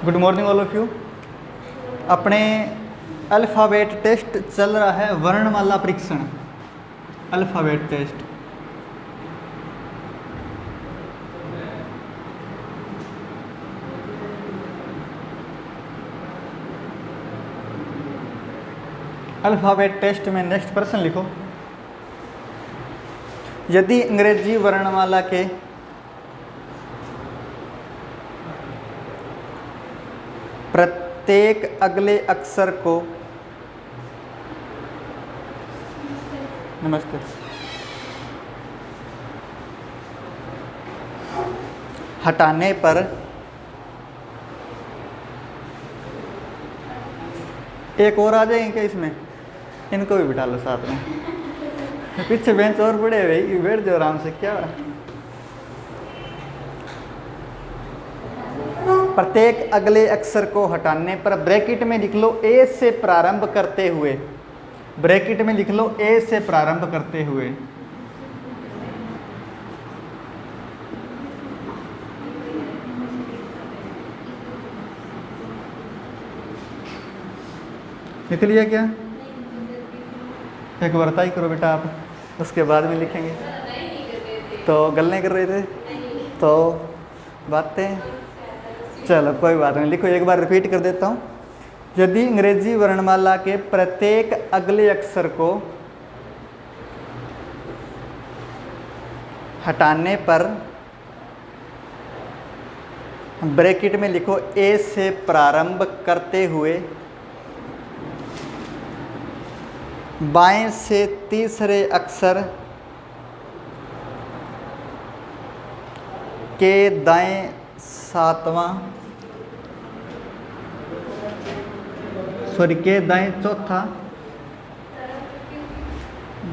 Good morning all of you. अपने alphabet test चल रहा है, वर्णमाला परीक्षण, अल्फ़ाबेट टेस्ट। अल्फ़ाबेट टेस्ट में नेक्स्ट प्रश्न लिखो। यदि अंग्रेजी वर्णमाला के प्रत्येक अगले अक्षर को नमस्ते हटाने पर एक और आ जाएंगे क्या इसमें? इनको भी बिठा लो साथ में, पीछे बेंच और पड़े भाई, बैठ जाओ आराम से। क्या प्रत्येक अगले अक्षर को हटाने पर ब्रैकेट में लिख लो ए से प्रारंभ करते हुए, ब्रैकेट में लिख लो ए से प्रारंभ करते हुए। लिख लिया क्या? एक बार बताई करो बेटा आप, उसके बाद में लिखेंगे। तो गल्ले कर रहे थे तो बातें, चलो कोई बात नहीं, लिखो। एक बार रिपीट कर देता हूँ। यदि अंग्रेजी वर्णमाला के प्रत्येक अगले अक्षर को हटाने पर ब्रैकेट में लिखो ए से प्रारंभ करते हुए बाएं से तीसरे अक्षर के दाएं के दाएं चौथा,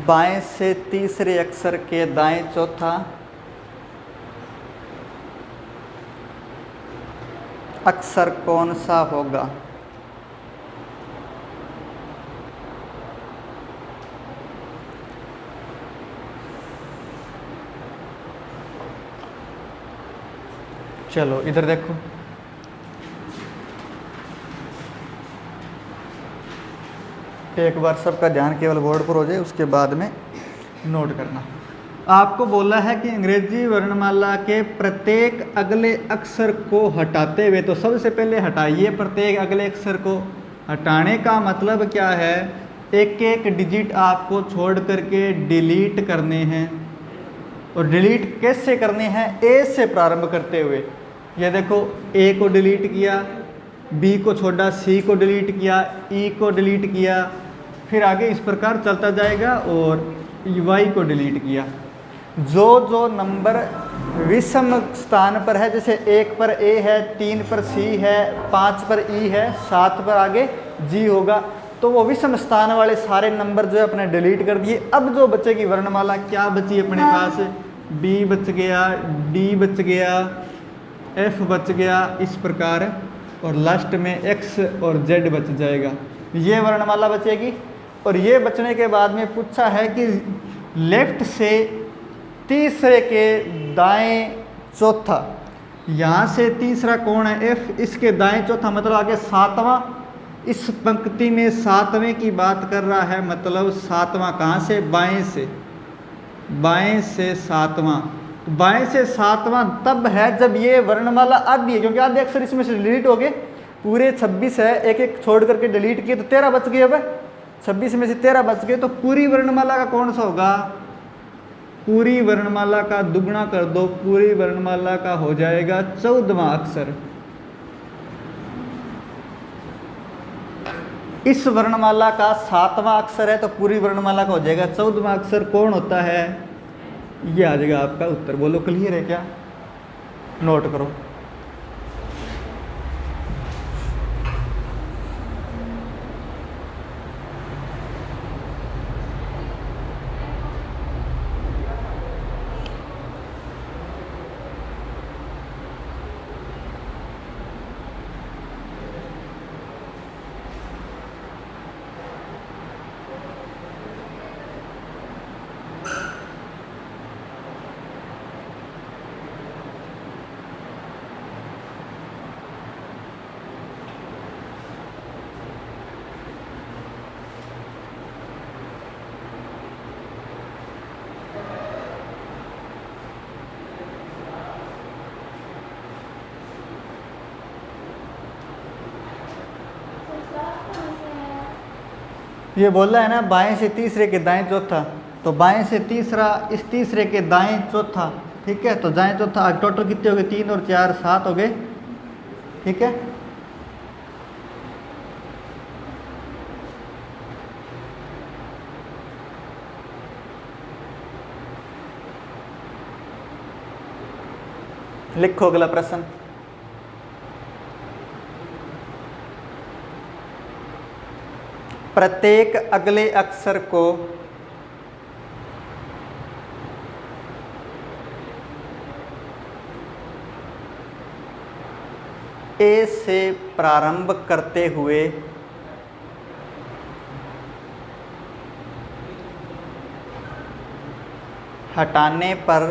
बाएं से तीसरे अक्षर के दाएं चौथा अक्षर कौन सा होगा? चलो इधर देखो, एक बार सबका ध्यान केवल बोर्ड पर हो जाए, उसके बाद में नोट करना। आपको बोला है कि अंग्रेजी वर्णमाला के प्रत्येक अगले अक्षर को हटाते हुए, तो सबसे पहले हटाइए प्रत्येक अगले अक्षर को। हटाने का मतलब क्या है? एक एक डिजिट आपको छोड़ करके डिलीट करने हैं। और डिलीट कैसे करने हैं? ए से प्रारंभ करते हुए। ये देखो, ए को डिलीट किया, बी को छोड़ा, सी को डिलीट किया, ई को डिलीट किया, फिर आगे इस प्रकार चलता जाएगा, और वाई को डिलीट किया। जो जो नंबर विषम स्थान पर है, जैसे 1 पर ए है, 3 पर सी है, 5 पर ई है, 7 पर आगे जी होगा, तो वो विषम स्थान वाले सारे नंबर जो है अपने डिलीट कर दिए। अब जो बचेगी वर्णमाला, क्या बची अपने पास? बी बच गया, डी बच गया, एफ बच गया, इस प्रकार, और लास्ट में एक्स और जेड बच जाएगा। ये वर्णमाला बचेगी। और ये बचने के बाद में पूछा है कि लेफ्ट से तीसरे के दाएं चौथा, यहाँ से तीसरा कौन है? एफ, इसके दाएं चौथा मतलब आगे सातवां। इस पंक्ति में सातवें की बात कर रहा है, मतलब सातवां कहाँ से? बाएं से, बाएं से सातवां। बाएं से सातवां तब है जब ये वर्णमाला आधी है, क्योंकि आधे अक्षर इसमें से डिलीट हो गए। पूरे 26 है, एक एक छोड़ करके डिलीट किए तो 13 बच गए। अब 26 में से 13 बच गए, तो पूरी वर्णमाला का कौन सा होगा? पूरी वर्णमाला का दुगना कर दो, पूरी वर्णमाला का हो जाएगा 14वां अक्षर। इस वर्णमाला का 7वां अक्षर है, तो पूरी वर्णमाला का हो जाएगा 14वां अक्षर। कौन होता है? ये आ जाएगा आपका उत्तर। बोलो क्लियर है क्या? नोट करो। ये बोला है ना बाएं से तीसरे के दाएं चौथा, तो बाएं से तीसरा इस तीसरे के दाएं चौथा, ठीक है। तो दाएं चौथा टोटल कितने हो गए, 3 और 4 7 हो गए, ठीक है। लिखो अगला प्रश्न। प्रत्येक अगले अक्षर को ए से प्रारंभ करते हुए हटाने पर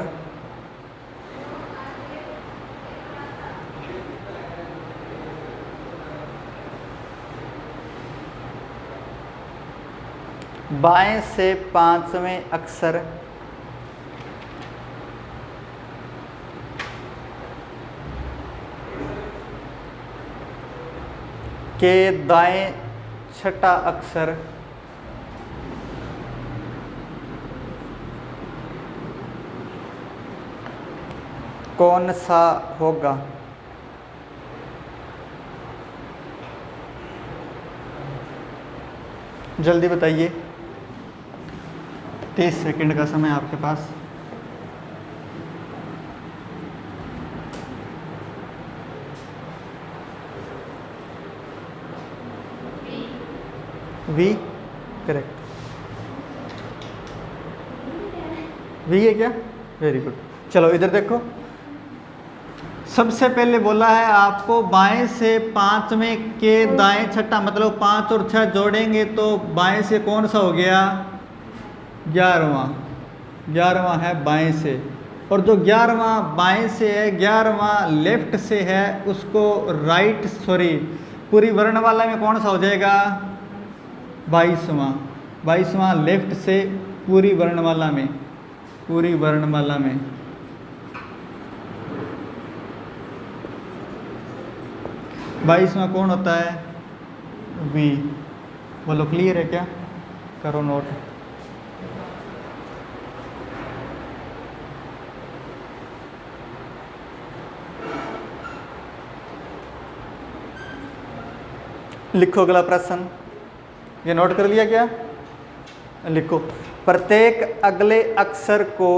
बाएं से पांचवें अक्षर के दाएं छठा अक्षर कौन सा होगा? जल्दी बताइए, 30 सेकंड का समय आपके पास। वी करेक्ट, वी है क्या? Very good. चलो इधर देखो, सबसे पहले बोला है आपको बाएं से पांचवें के दाएं छठा, मतलब 5 और 6 जोड़ेंगे तो बाएं से कौन सा हो गया? 11वां। 11वां है बाएं से, और जो 11वां बाएं से है 11वां लेफ्ट से है, उसको राइट सॉरी पूरी वर्णमाला में कौन सा हो जाएगा? 22वां। 22वां लेफ्ट से पूरी वर्णमाला में, पूरी वर्णमाला में। बाईसवां कौन होता है? वी। बोलो क्लियर है क्या? करो नोट। लिखो अगला प्रश्न। ये नोट कर लिया क्या? लिखो, प्रत्येक अगले अक्षर को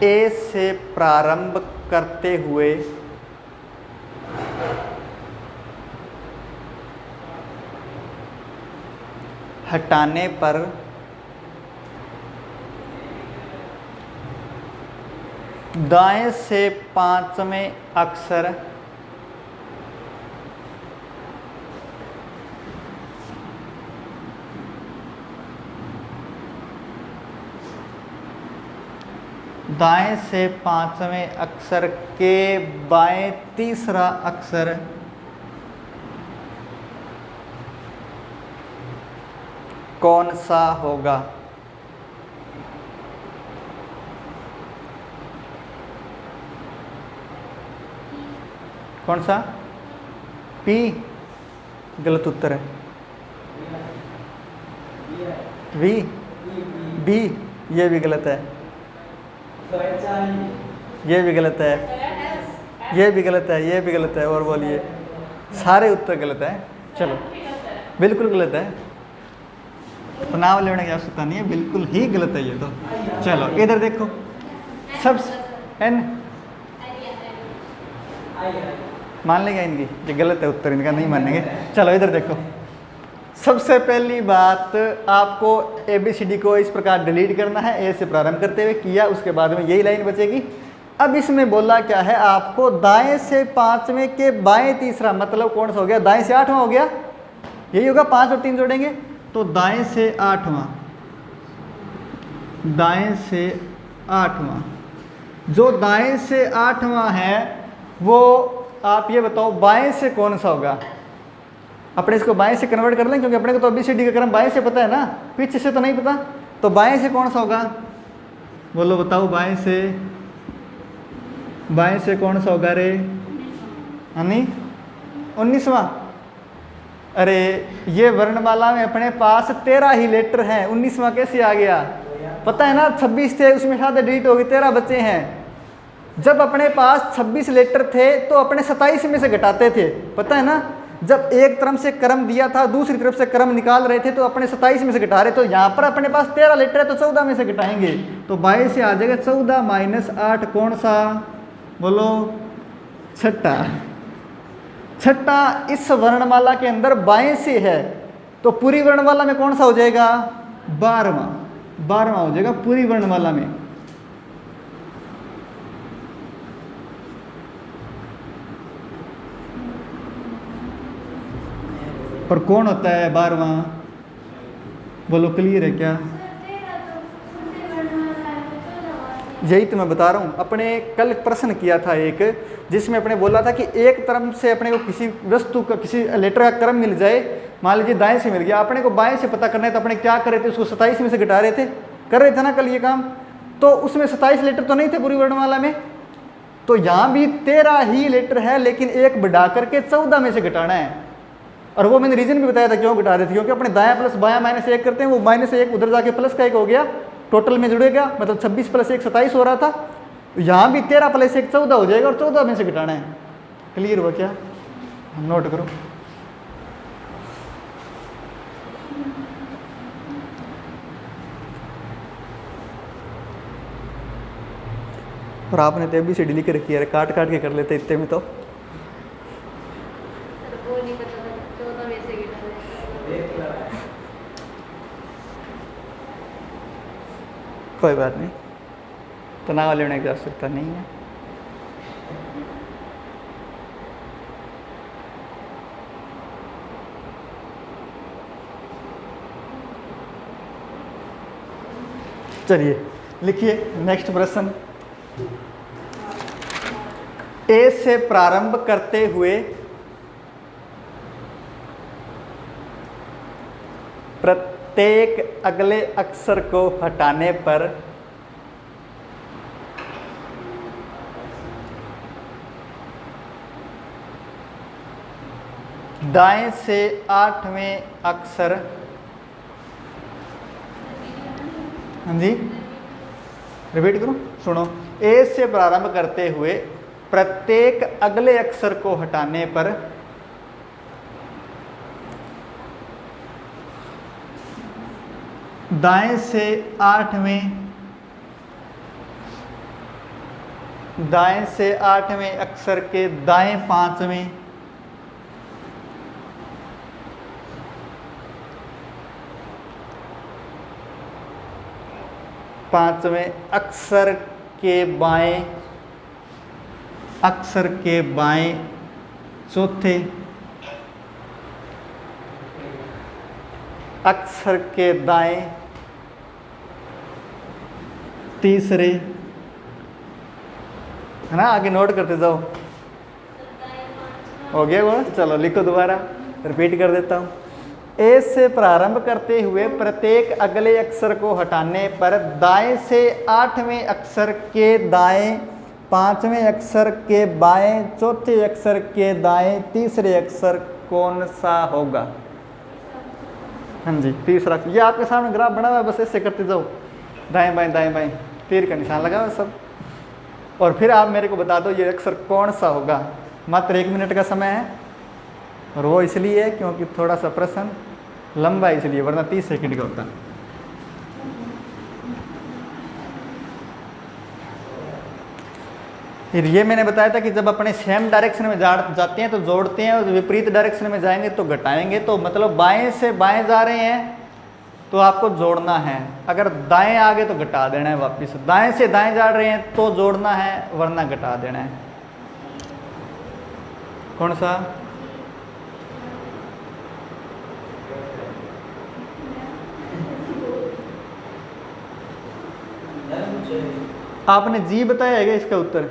ए से प्रारंभ करते हुए हटाने पर दाएं से पांचवें अक्षर दाएं से पांचवें अक्षर के बाएं तीसरा अक्षर कौन सा होगा? कौन सा? पी। गलत उत्तर है। वी। बी। ये भी गलत है, ये भी गलत है, ये भी गलत है, ये भी गलत है। और बोलिए, सारे उत्तर गलत है। चलो बिल्कुल गलत है, तो नाम लेने की आवश्यकता नहीं है, बिल्कुल ही गलत है ये तो। चलो इधर देखो, सब एन मान लेंगे इनकी, ये गलत है उत्तर, इनका नहीं मानेंगे। चलो इधर देखो, सबसे पहली बात आपको ABCD को इस प्रकार डिलीट करना है, ए से प्रारंभ करते हुए किया, उसके बाद में यही लाइन बचेगी। अब इसमें बोला क्या है आपको? दाएं से पांचवें के बाएं तीसरा, मतलब कौन सा हो गया? दाएं से आठवां हो गया, यही होगा। 5 और 3 जोड़ेंगे तो दाएं से आठवां, दाएं से आठवां। जो दाएं से आठवां है वो आप ये बताओ बाएं से कौन सा होगा? अपने इसको बाएं से कन्वर्ट कर लें, क्योंकि अपने को तो ABCD का क्रम बाएं से पता है ना, पीछे से तो नहीं पता। तो बाएं से कौन सा होगा? बोलो बताओ, बाएं से बाएं से कौन सा होगा रे? यानी 19वां। अरे ये वर्णमाला में अपने पास 13 ही लेटर हैं, 19वां कैसे आ गया? पता है ना 26 थे, उसमें शायद डिलीट हो गई, 13 बचे हैं। जब अपने पास 26 लेटर थे तो अपने 27 में से घटाते थे, पता है ना। जब एक तरफ से क्रम दिया था, दूसरी तरफ से क्रम निकाल रहे थे तो अपने 27 में से घटा रहे। तो यहाँ पर अपने पास 13 लेटर है तो 14 में से घटाएंगे तो 22 से आ जाएगा 14 माइनस 8 कौन सा? बोलो छठा। छठा इस वर्णमाला के अंदर बाएं से है तो पूरी वर्णमाला में कौन सा हो जाएगा? 12वां। 12वां हो जाएगा पूरी वर्णमाला में। और कौन होता है 12वां? बोलो क्लियर है क्या? यही तो मैं बता रहा हूँ। अपने कल प्रश्न किया था एक, जिसमें अपने बोला था कि एक तरफ से अपने को किसी वस्तु का किसी लेटर का क्रम मिल जाए, मान लीजिए दाएं से मिल गया, अपने को बाएं से पता करना है तो अपने क्या कर रहे थे? उसको 27 में से घटा रहे थे, कर रहे थे ना कल ये काम। तो उसमें 27 लेटर तो नहीं थे पूरी वर्णमाला में, तो यहाँ भी 13 ही लेटर है, लेकिन एक बढ़ा करके 14 में से घटाना है। और वो मैंने रीजन भी बताया था क्यों घटा रहे थे, क्योंकि अपने दायां प्लस बायां माइनस 1 करते हैं, वो माइनस 1 उधर जाके प्लस का 1 हो गया, टोटल में जुड़ेगा, मतलब 26 प्लस 1 27 हो रहा था। यहाँ भी 13 प्लस 1 14 हो जाएगा और 14 में से घटाना है। क्लियर हुआ क्या? नोट करो। और आपने तो ABCD लिख रखी है, काट काट के कर लेते इतने में तो। कोई बात नहीं, तनाव लेने की आवश्यकता नहीं है। चलिए लिखिए नेक्स्ट प्रश्न। ए से प्रारंभ करते हुए प्रत्येक अगले अक्षर को हटाने पर दाएं से 8वें अक्षर, हाँ जी रिपीट करूं, सुनो। ए से प्रारंभ करते हुए प्रत्येक अगले अक्षर को हटाने पर दाएं से 8वें अक्षर के दाएं 5वें अक्षर के बाएं चौथे अक्षर के दाएं तीसरे, है ना। आगे नोट करते जाओ। हो गया वो? चलो लिखो दोबारा, रिपीट कर देता हूँ। ए से प्रारंभ करते हुए प्रत्येक अगले अक्षर को हटाने पर दाएं से 8वें अक्षर के दाएं, 5वें अक्षर के बाएं, चौथे अक्षर के दाएं, तीसरे अक्षर कौन सा होगा? हाँ जी तीसरा। ये आपके सामने ग्राफ बना हुआ है, बस ऐसे करते जाओ, दाएं बाएं तीर का निशान लगा हुआ सब। और फिर आप मेरे को बता दो ये अक्षर कौन सा होगा। मात्र 1 मिनट का समय है, और वो इसलिए है क्योंकि थोड़ा सा प्रश्न लंबा है इसलिए, वरना 30 सेकंड का होता। फिर ये मैंने बताया था कि जब अपने सेम डायरेक्शन में जाते हैं तो जोड़ते हैं, और विपरीत डायरेक्शन में जाएंगे तो घटाएंगे। तो मतलब बाएं से बाएं जा रहे हैं तो आपको जोड़ना है, अगर दाएं आ गए तो घटा देना है वापस। दाएं से दाएं जा रहे हैं तो जोड़ना है, वरना घटा देना है। कौन सा? आपने जी बताया है इसका उत्तर?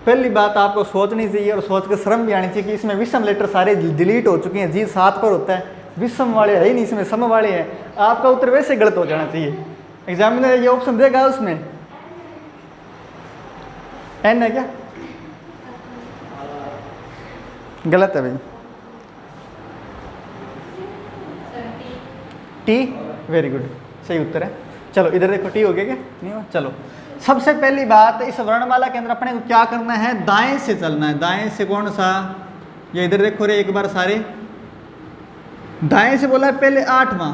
पहली बात आपको सोचनी चाहिए, और सोच के शर्म भी आनी चाहिए कि इसमें विषम लेटर सारे डिलीट हो चुके हैं। जी 7 पर होता है, विषम वाले है ही नहीं, इसमें सम वाले हैं। आपका उत्तर वैसे गलत हो जाना चाहिए। एग्जामिनर ये ऑप्शन देगा उसमें, एन है क्या? गलत है भाई, टी। वेरी गुड, सही उत्तर है। चलो इधर देखो, टी हो गया क्या? नहीं हुआ। चलो सबसे पहली बात, इस वर्णमाला के अंदर अपने को क्या करना है? दाएं से चलना है। दाएं से कौन सा? ये इधर देखो रे एक बार सारे, दाएं से बोला है पहले 8वां,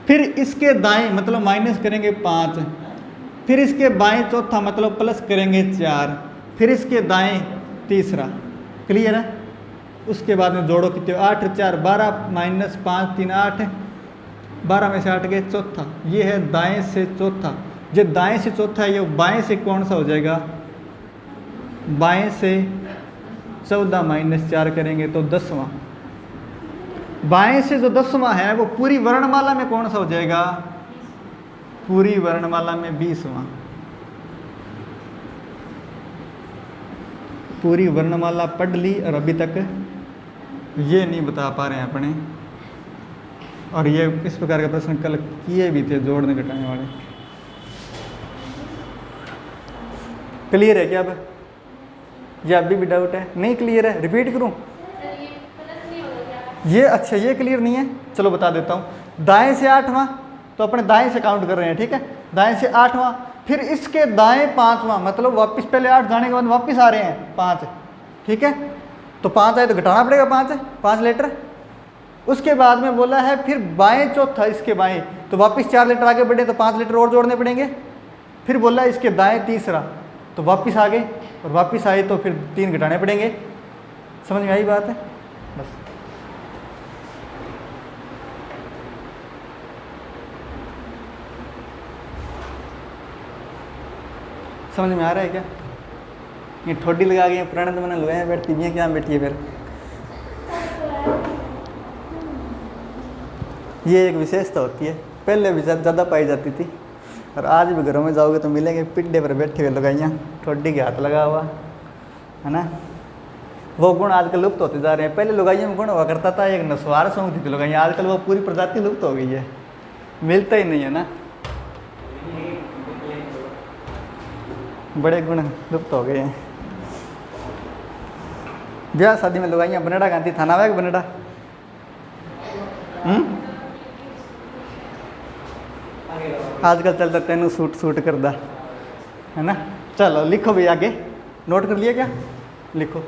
फिर इसके दाएं मतलब माइनस करेंगे 5, फिर इसके बाएं चौथा मतलब प्लस करेंगे 4, फिर इसके दाएं तीसरा। क्लियर है? उसके बाद में जोड़ो कितने? 8 4 12 माइनस 5 3 8, 12 में से 8 गए चौथा। ये है दाएं से चौथा। जो दाएं से चौथा है ये बाएं से कौन सा हो जाएगा? बाएं से 14 माइनस 4 करेंगे तो 10वां। बाएं से जो 10वां है वो पूरी वर्णमाला में कौन सा हो जाएगा? पूरी वर्णमाला में 20वां। पूरी वर्णमाला पढ़ ली और अभी तक ये नहीं बता पा रहे हैं अपने, और ये इस प्रकार के प्रश्न कल किए भी थे जोड़ने घटाने वाले। क्लियर है क्या? अब ये अभी भी डाउट है? नहीं क्लियर है? रिपीट करूं? ये अच्छा ये क्लियर नहीं है, चलो बता देता हूँ। दाएं से 8वां, तो अपने दाएं से काउंट कर रहे हैं, ठीक है? दाएं से 8वां, फिर इसके दाएं 5वां, मतलब वापस पहले 8 जाने के बाद वापस आ रहे हैं 5, ठीक है? तो 5 आए तो घटाना पड़ेगा 5 लेटर। उसके बाद में बोला है फिर बाएं चौथा, इसके बाएं, तो वापस 4 लेटर आगे बढ़े तो 5 लेटर और जोड़ने पड़ेंगे। फिर बोला है इसके दाएं तीसरा, तो वापस आ गए, और वापस आए तो फिर 3 घटाने पड़ेंगे। समझ में आई बात है? बस समझ में आ रहा है क्या? ये ठोडी लगा गई पुराने जमाने लगाए बैठती भी हैं, क्या बैठी है फिर? ये एक विशेषता होती है, पहले भी ज़्यादा पाई जाती थी, और आज भी घरों में जाओगे तो मिलेंगे पिड्डे पर बैठे हुए लगाइयाँ, ठोडी के हाथ लगा हुआ है ना। वो गुण आजकल लुप्त होते जा रहे हैं। पहले लुगाइयों में गुण हुआ करता था, एक नस्वार सूंघती थी लुगाइयाँ, आजकल वो पूरी प्रजाति लुप्त हो गई है, मिलता ही नहीं है ना। बड़े गुण लुप्त हो गए हैं। ब्याह शादी में लुगाइयाँ बनेड़ा गांधी थाना वाग बनेड़ा, आजकल चलता तेनू सूट करदा है ना। चलो लिखो भी, आगे नोट कर लिया क्या? लिखो।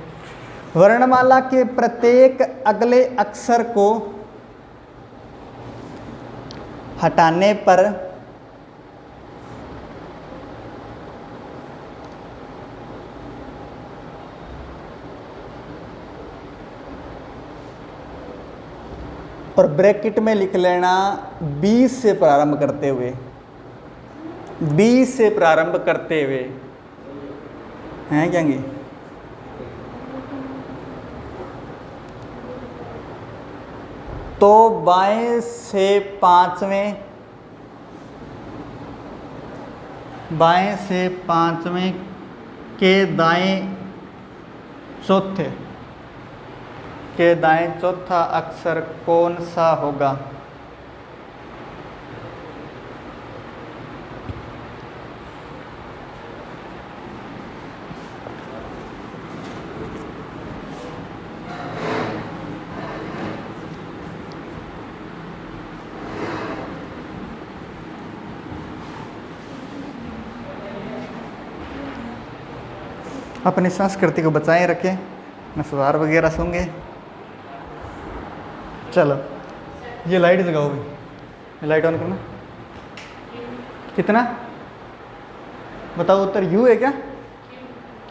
वर्णमाला के प्रत्येक अगले अक्षर को हटाने पर और ब्रैकेट में लिख लेना 20 से प्रारंभ करते हुए, 20 से प्रारंभ करते हुए हैं क्या? तो बाएं से 5वें, बाएं से 5वें के दाएं चौथे के दाएं चौथा अक्षर कौन सा होगा? अपनी संस्कृति को बचाए रखें, नस्वार वगैरह सूंघे। चलो ये लाइट जगाओ भाई, लाइट ऑन करना। कितना बताओ उत्तर? यू है क्या?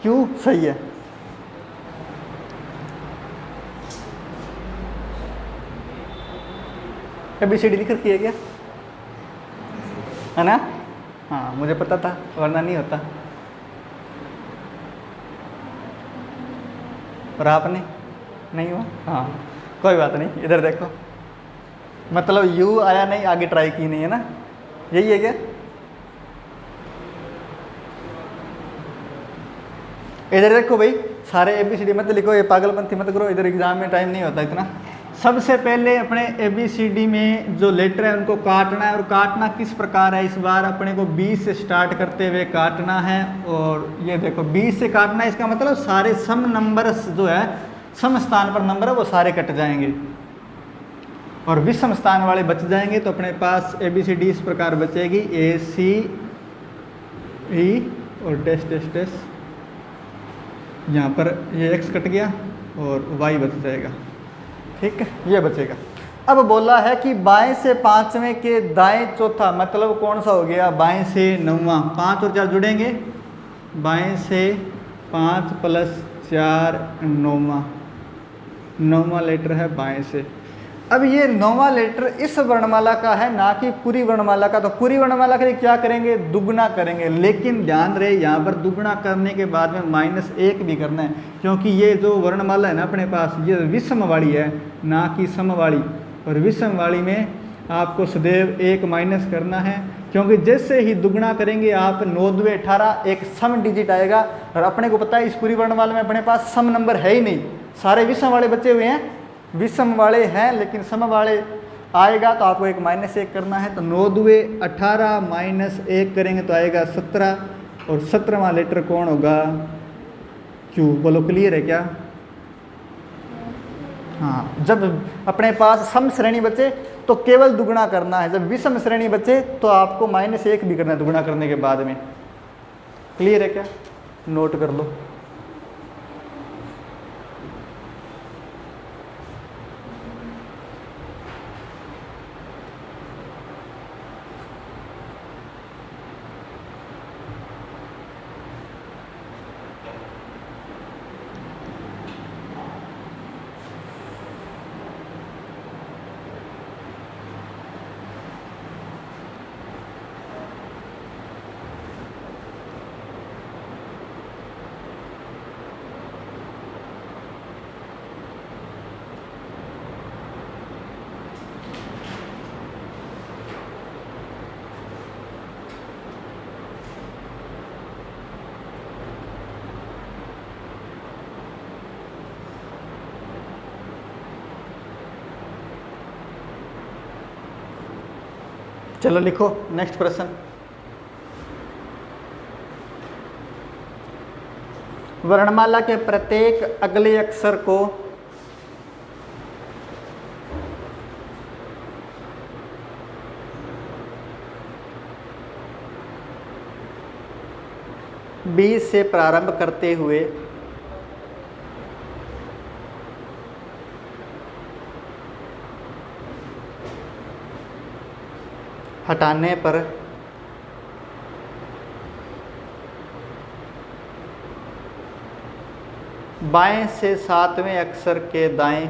क्यू सही है। ABCD लिख रखी है क्या? है ना? हाँ मुझे पता था, वरना नहीं होता। और आपने नहीं हुआ? हाँ कोई बात नहीं, इधर देखो, मतलब यू आया नहीं, आगे ट्राई की नहीं है ना, यही है क्या? इधर देखो भाई, सारे ABCD मत लिखो, ये पागलपंथी मत करो, इधर एग्जाम में टाइम नहीं होता इतना। सबसे पहले अपने ABCD में जो लेटर है उनको काटना है, और काटना किस प्रकार है, इस बार अपने को 20 से स्टार्ट करते हुए काटना है। और ये देखो 20 से काटना है, इसका मतलब सारे सम नंबर जो है, सम स्थान पर नंबर है वो सारे कट जाएंगे और विषम स्थान वाले बच जाएंगे। तो अपने पास ABCD इस प्रकार बचेगी, AC E और डैश डैश डैश, यहाँ पर ये x कट गया और y बच जाएगा। ठीक है, ये बचेगा। अब बोला है कि बाएं से पांचवें के दाएं चौथा, मतलब कौन सा हो गया, बाएं से नौवां, 5 और 4 जुड़ेंगे, बाएं से 5 + 4 नौवां लेटर है बाएं से। अब ये नौवां लेटर इस वर्णमाला का है, ना कि पूरी वर्णमाला का। तो पूरी वर्णमाला के लिए क्या करेंगे, दुगुना करेंगे। लेकिन ध्यान रहे यहाँ पर दुगुना करने के बाद में -1 भी करना है, क्योंकि ये जो वर्णमाला है ना अपने पास, ये विषम वाली है ना कि सम वाली। और विषम वाली में आपको सदैव 1 माइनस करना है, क्योंकि जैसे ही दुगुना करेंगे आप 9 × 2 = 18, एक सम डिजिट आएगा। और अपने को पता है इस पूरी वर्णमाला में अपने पास सम नंबर है ही नहीं, सारे विषम वाले बचे हुए हैं, विषम वाले हैं लेकिन सम वाले आएगा तो आपको एक -1 करना है। तो 9 × 2 = 18 -1 करेंगे तो आएगा 17, और 17वां लेटर कौन होगा, Q। बोलो क्लियर है क्या? हाँ, जब अपने पास सम श्रेणी बचे तो केवल दुगुना करना है, जब विषम श्रेणी बचे तो आपको -1 भी करना है दुगुना करने के बाद में। क्लियर है क्या? नोट कर लो। चलो लिखो नेक्स्ट प्रश्न। वर्णमाला के प्रत्येक अगले अक्षर को B से प्रारंभ करते हुए हटाने पर बाएं से 7वें अक्षर के दाएं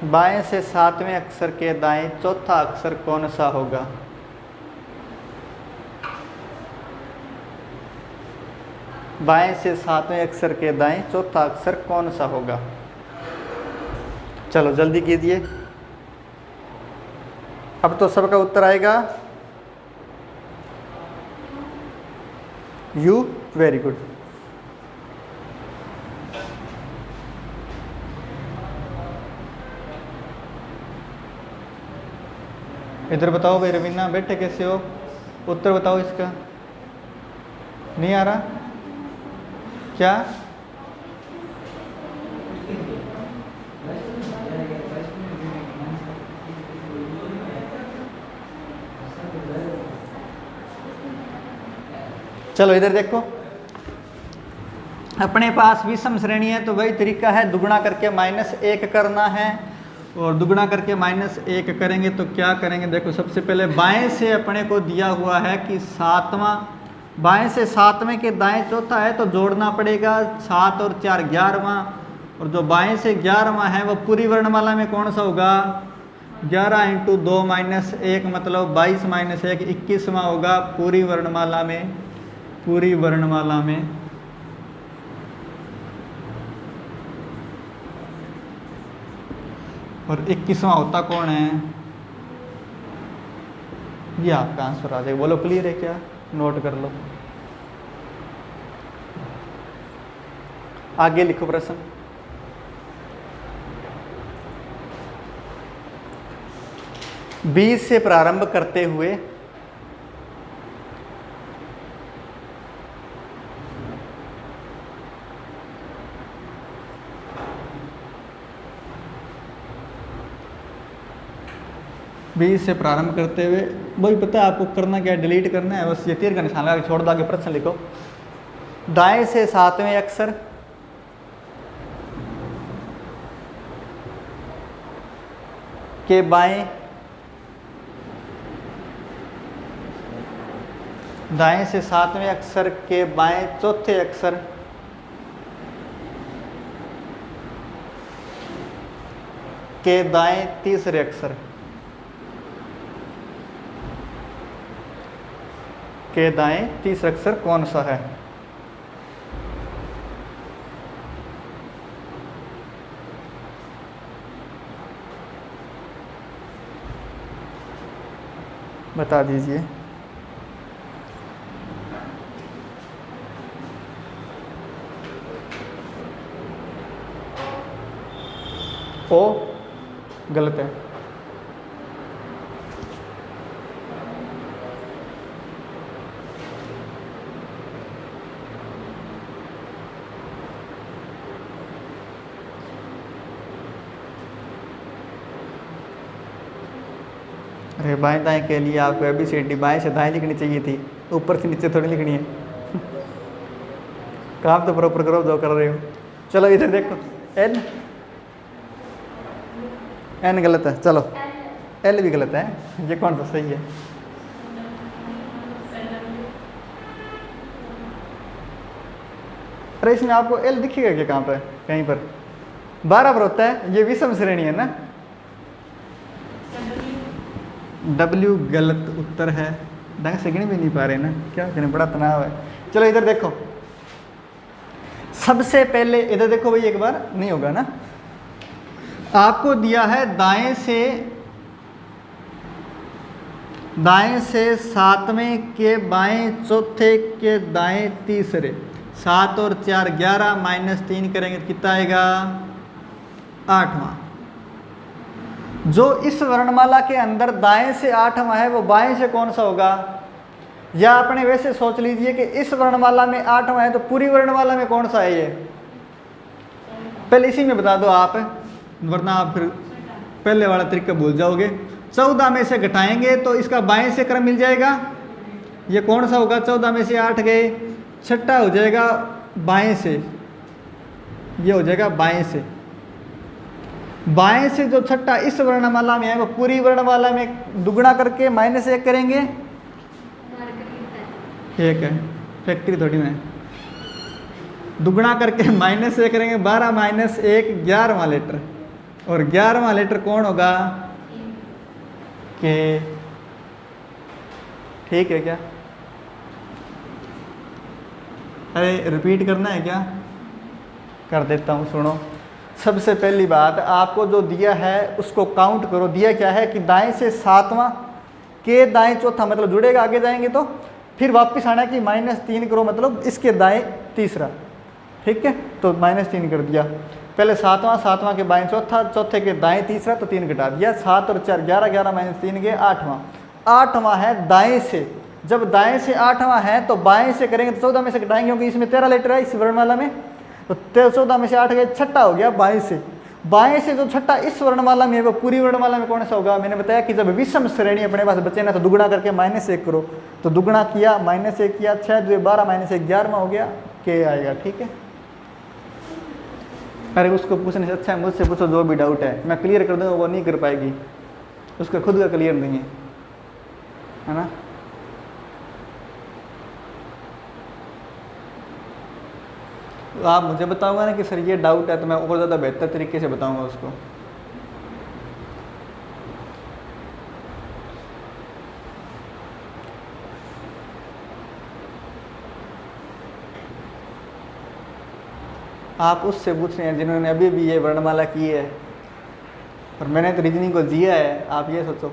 बाएं से 7वें अक्षर के दाएं चौथा अक्षर कौन सा होगा? बाएं से 7वें अक्षर के दाएं चौथा अक्षर कौन सा होगा? चलो जल्दी कीजिए, अब तो सबका उत्तर आएगा U। Very good. इधर बताओ भाई रवीना, बैठे कैसे हो? उत्तर बताओ इसका। नहीं आ रहा क्या? चलो इधर देखो, अपने पास विषम श्रेणी है तो वही तरीका है, दुगुना करके -1 करना है। और दुगुना करके -1 करेंगे तो क्या करेंगे, देखो सबसे पहले बाएं से अपने को दिया हुआ है कि 7वां, बाएं से 7वें के दाएं चौथा है तो जोड़ना पड़ेगा, 7 और 4 11वां। और जो बाएं से 11वां है वो पूरी वर्णमाला में कौन सा होगा, 11 × 2 - 1 मतलब 22 - 1 21वां होगा पूरी वर्णमाला में। पूरी वर्णमाला में और 21वां होता कौन है, ये आपका आंसर आ जाएगा। बोलो क्लियर है क्या? नोट कर लो। आगे लिखो प्रश्न। बीज से प्रारंभ करते हुए वही पता है आपको करना क्या है, डिलीट करना है बस, ये तीर का निशान लगा के छोड़ दो, आगे प्रश्न लिखो। दाएं से 7वें अक्षर के बाएं, दाएं से 7वें अक्षर के बाएं चौथे अक्षर के दाएं तीसरे अक्षर के दाएं तीसरा अक्षर कौन सा है? बता दीजिए। ओ गलत है। अरे बाएं दाएं के लिए आपको ABCD बाएं से दाएं लिखनी चाहिए थी, ऊपर से नीचे थोड़ी लिखनी है। काम तो प्रॉपर करो जो कर रहे हो। चलो इधर देखो, एन गलत है, चलो एल भी गलत है, ये कौन सा सही है? अरे इसमें आपको एल दिखेगा क्या कहाँ पर? कहीं पर 12 पर होता है, ये विषम श्रेणी है ना। W गलत उत्तर है, ढंग से गिन भी नहीं पा रहे ना, क्या करें, बड़ा तनाव है। चलो इधर देखो, सबसे पहले इधर देखो भाई, एक बार नहीं होगा ना, आपको दिया है दाएं से 7वें के बाएं चौथे के दाएं तीसरे, 7 और 4 11 -3 करेंगे तो कितना आएगा? 8वां। जो इस वर्णमाला के अंदर दाएं से 8वां है वो बाएं से कौन सा होगा? या अपने वैसे सोच लीजिए कि इस वर्णमाला में 8वां है तो पूरी वर्णमाला में कौन सा है ये? पहले इसी में बता दो आप, वरना आप फिर पहले वाला तरीका भूल जाओगे। 14 में से घटाएंगे तो इसका बाएं से क्रम मिल जाएगा, ये कौन सा होगा? 14 में से 8 गए, छठा हो जाएगा बाएं से, ये हो जाएगा बाएं से। बाएं से जो छठा इस वर्णमाला में है वो पूरी वर्णमाला में दुगुना करके -1 करेंगे, एक है फैक्ट्री थोड़ी ना है, दुगुना करके -1 करेंगे, 12 - 1 11वां लेटर, और 11वां लेटर कौन होगा? के। ठीक है क्या? अरे रिपीट करना है क्या? कर देता हूँ, सुनो। सबसे पहली बात, आपको जो दिया है उसको काउंट करो। दिया क्या है कि दाएं से 7वां के दाएं चौथा, मतलब जुड़ेगा आगे जाएंगे तो, फिर वापस आना कि -3 करो, मतलब इसके दाएं तीसरा। ठीक है, तो -3 कर दिया। पहले 7वां के बाएं चौथा, चौथे के दाएं तीसरा, तो 3 घटा दिया। 7 और 4 11, 11 -3 गए 8वां है दाएं से। जब दाएं से 8वां है तो बाएं से करेंगे तो 14 में से घटाएंगे, क्योंकि इसमें 13 लेटर है इस वर्णमाला में, तो 14 में से 8 गए, छठा हो गया बाएं से। बाएं से जो छठा इस वर्णमाला में है वो पूरी वर्णमाला में कौन सा होगा? मैंने बताया कि जब विषम श्रेणी अपने पास बचे ना तो दुगुना करके -1 करो, तो दुगुना किया, -1 किया, 6 2 12 -1 11वां हो गया, के आएगा। ठीक है, अरे उसको पूछने से अच्छा है मुझसे पूछो जो भी डाउट है, मैं क्लियर कर दूंगा, वो नहीं कर पाएगी, उसका खुद का क्लियर नहीं है ना। तो आप मुझे बताओगे ना कि सर ये डाउट है, तो मैं और ज़्यादा बेहतर तरीके से बताऊंगा उसको। आप उससे पूछ रहे हैं जिन्होंने अभी भी ये वर्णमाला की है, और मैंने तो रीजनिंग को जिया है। आप ये सोचो,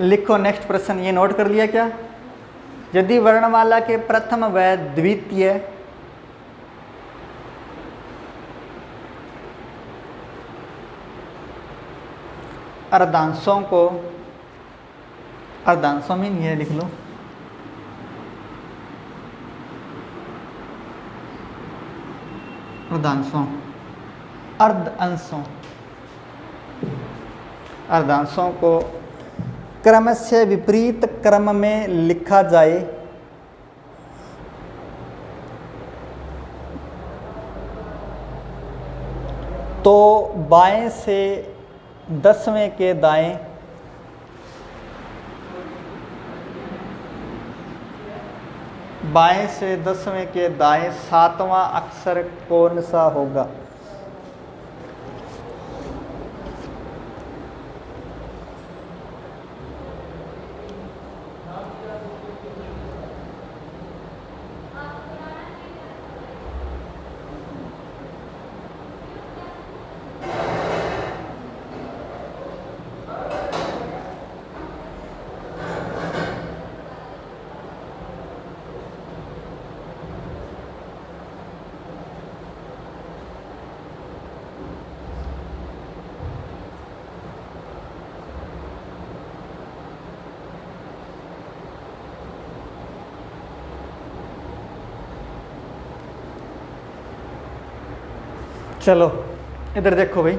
लिखो नेक्स्ट प्रश्न, ये नोट कर लिया क्या? यदि वर्णमाला के प्रथम व द्वितीय अर्धांशों को, अर्धांशों में नहीं है, लिख लो, अर्धांशों, अर्धांशों को क्रमशः विपरीत क्रम में लिखा जाए तो बाएं से 10वें के दाएं बाएं से 10वें के दाएं 7वां अक्षर कौन सा होगा? चलो इधर देखो भाई,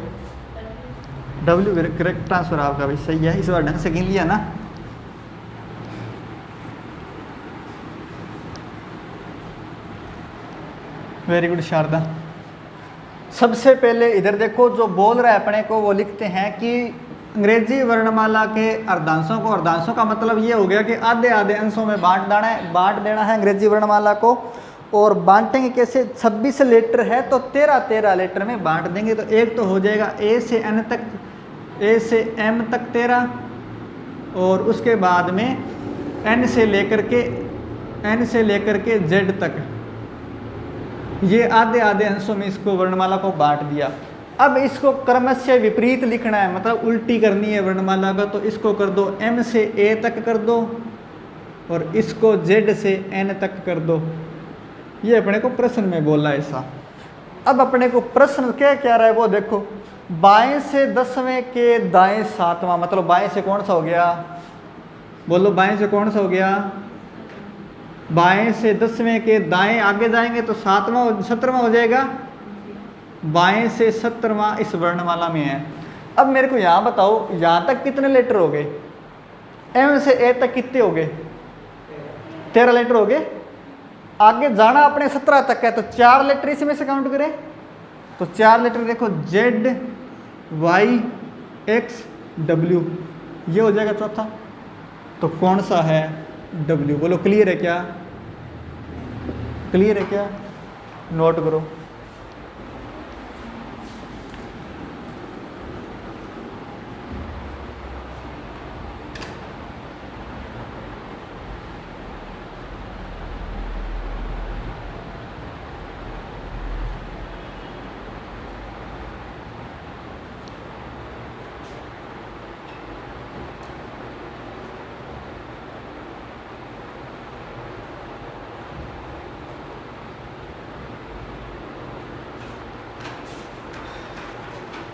W करेक्ट ट्रांसफर आपका भाई सही है, इस बार ढंग से गिन लिया ना। Very good Sharda. सबसे पहले इधर देखो, जो बोल रहा है अपने को वो लिखते हैं कि अंग्रेजी वर्णमाला के अर्धांशों को, अर्धांशों का मतलब ये हो गया कि आधे आधे अंशों में बांट देना है अंग्रेजी वर्णमाला को। और बांटेंगे कैसे? 26 लेटर है तो 13 लेटर में बांट देंगे। तो एक तो हो जाएगा ए से एन तक, ए से एम तक 13, और उसके बाद में एन से लेकर के जेड तक, ये आधे आधे अंशों में इसको वर्णमाला को बांट दिया। अब इसको क्रमशः विपरीत लिखना है, मतलब उल्टी करनी है वर्णमाला का। तो इसको कर दो एम से ए तक कर दो, और इसको जेड से एन तक कर दो। ये अपने को प्रश्न में बोला ऐसा। अब अपने को प्रश्न क्या कह रहा है वो देखो, बाएं से 10वें के दाएं 7वां, मतलब बाएं से कौन सा हो गया? बोलो बाएं से कौन सा हो गया? बाएं से 10वें के दाएं आगे जाएंगे तो 17वां हो जाएगा। बाएं से 17वां इस वर्णमाला में है। अब मेरे को यहाँ बताओ, यहाँ तक कितने लेटर हो गए? एम से ए तक कितने हो गए? 13 लेटर हो गए। आगे जाना अपने 17 तक है, तो 4 लेटर इसमें से काउंट करें तो 4 लेटर देखो, जेड वाई एक्स डब्ल्यू, ये हो जाएगा चौथा। तो कौन सा है? डब्ल्यू। बोलो क्लियर है क्या? क्लियर है क्या? नोट करो।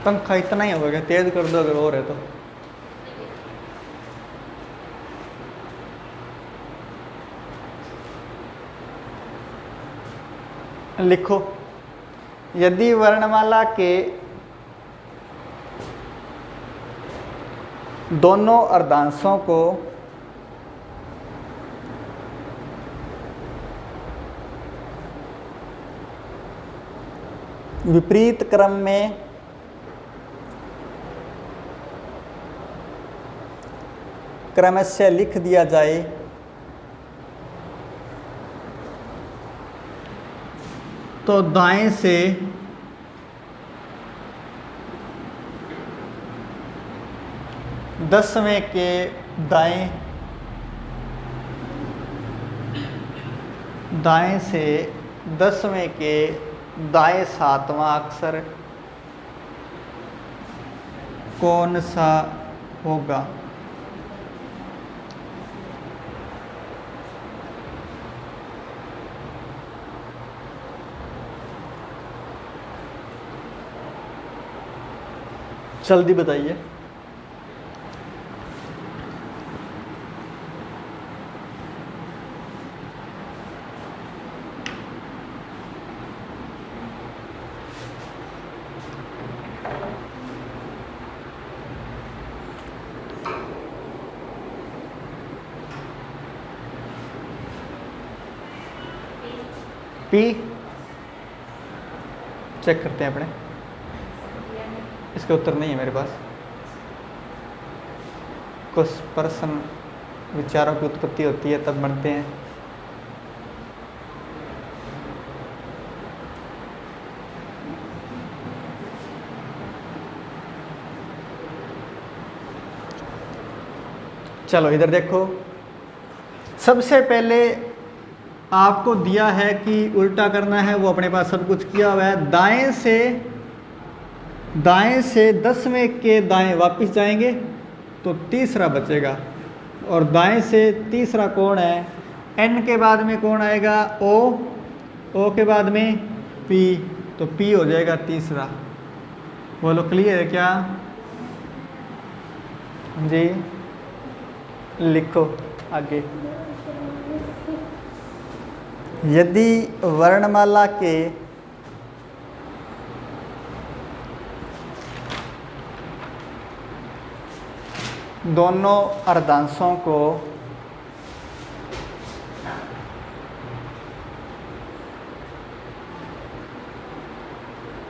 पंखा इतना ही होगा, तेज कर दो अगर और है तो। लिखो, यदि वर्णमाला के दोनों अर्धांशों को विपरीत क्रम में क्रमशः लिख दिया जाए तो दाएं से 10वें के दाएं, दाएं से 10वें के दाएं 7वां अक्षर कौन सा होगा? जल्दी बताइए। पी चेक करते हैं अपने, इसका उत्तर नहीं है मेरे पास। कुछ प्रश्न विचारों की उत्पत्ति होती है तब बनते हैं। चलो इधर देखो, सबसे पहले आपको दिया है कि उल्टा करना है, वो अपने पास सब कुछ किया हुआ है। दाएं से 10वें के दाएं वापस जाएंगे तो तीसरा बचेगा, और दाएं से तीसरा कौन है, एन के बाद में कौन आएगा, ओ के बाद में पी, तो पी हो जाएगा तीसरा। बोलो क्लियर है क्या जी? लिखो आगे। यदि वर्णमाला के दोनों अर्धांशों को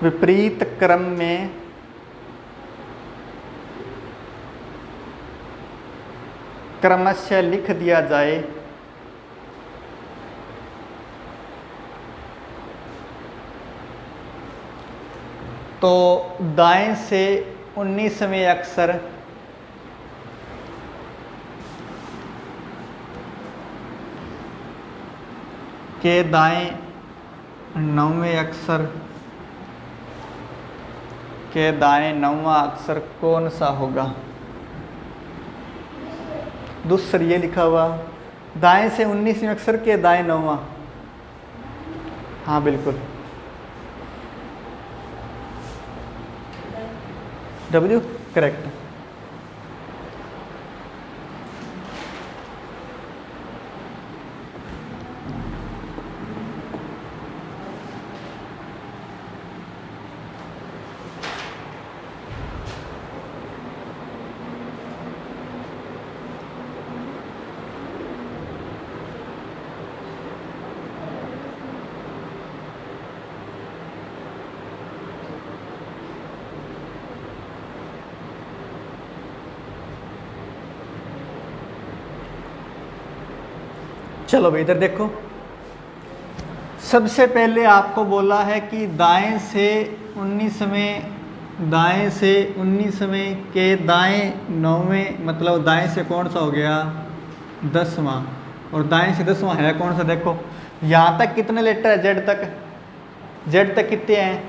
विपरीत क्रम में क्रमशः लिख दिया जाए तो दाएं से 19वें अक्षर के दाएं 9वें अक्षर के दाएं 9वां अक्षर कौन सा होगा? दूसरा ये लिखा हुआ, दाएं से 19वें अक्षर के दाएं 9वां। हाँ बिल्कुल, W करेक्ट। चलो भाई इधर देखो, सबसे पहले आपको बोला है कि दाएं से 19वें के दाएं 9वें, मतलब दाएं से कौन सा हो गया 10वां, और दाएं से 10वां है कौन सा? देखो यहाँ तक कितने लेटर है, जेड तक कितने हैं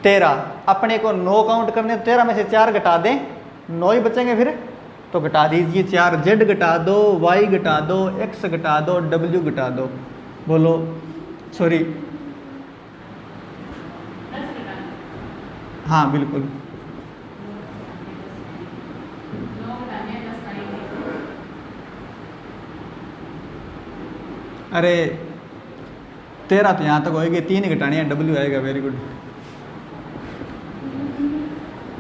13। अपने को 9 काउंट करने, 13 में से 4 घटा दें 9 ही बचेंगे, फिर तो घटा दीजिए 4। जेड घटा दो, वाई घटा दो, एक्स घटा दो, डब्ल्यू घटा दो। बोलो सॉरी, हाँ बिल्कुल, अरे 13 तो यहाँ तक होएगी, 3 घटाने हैं, डब्ल्यू आएगा। वेरी गुड,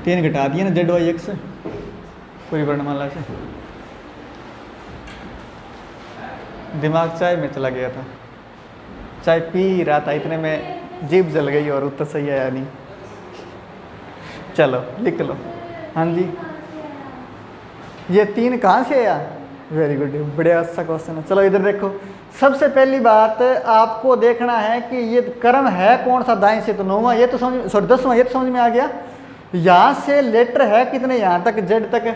3 घटा दिए ना जेड वाई एक्स पूरी वर्णमाला से। दिमाग चाय में चला गया था, चाय पी रहा था, इतने में जीभ जल गई और उत्तर सही आया नहीं। चलो लिख लो। हाँ जी, ये 3 कहाँ से आया? वेरी गुड, बढ़िया, अच्छा क्वेश्चन है। चलो इधर देखो, सबसे पहली बात आपको देखना है कि ये क्रम है कौन सा, दाएं से तो 9वां, ये तो समझ, सॉरी 10वां, ये तो समझ में आ गया। यहाँ से लेटर है कितने, यहाँ तक जेड तक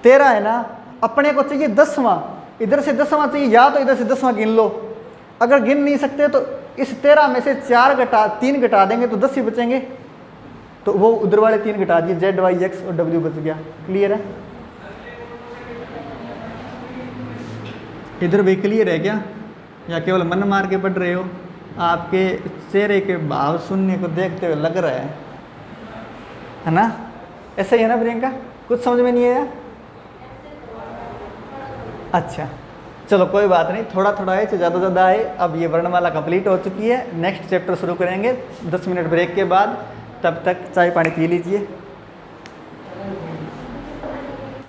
13 है ना, अपने को चाहिए 10वां, इधर से 10वां चाहिए, या तो इधर से 10वां गिन लो। अगर गिन नहीं सकते तो इस 13 में से 3 घटा देंगे तो 10 ही बचेंगे, तो वो उधर वाले 3 घटा दिए, जेड वाई एक्स और डब्ल्यू बच गया। क्लियर है? इधर भी क्लियर है क्या, या केवल मन मार के पढ़ रहे हो? आपके चेहरे के भाव सुनने को देखते हुए लग रहा है ना ऐसा ही है ना प्रियंका, कुछ समझ में नहीं आया? अच्छा चलो कोई बात नहीं, थोड़ा थोड़ा आए चाहे ज़्यादा ज़्यादा आए। अब ये वर्णमाला कंप्लीट हो चुकी है, नेक्स्ट चैप्टर शुरू करेंगे 10 मिनट ब्रेक के बाद। तब तक चाय पानी पी लीजिए।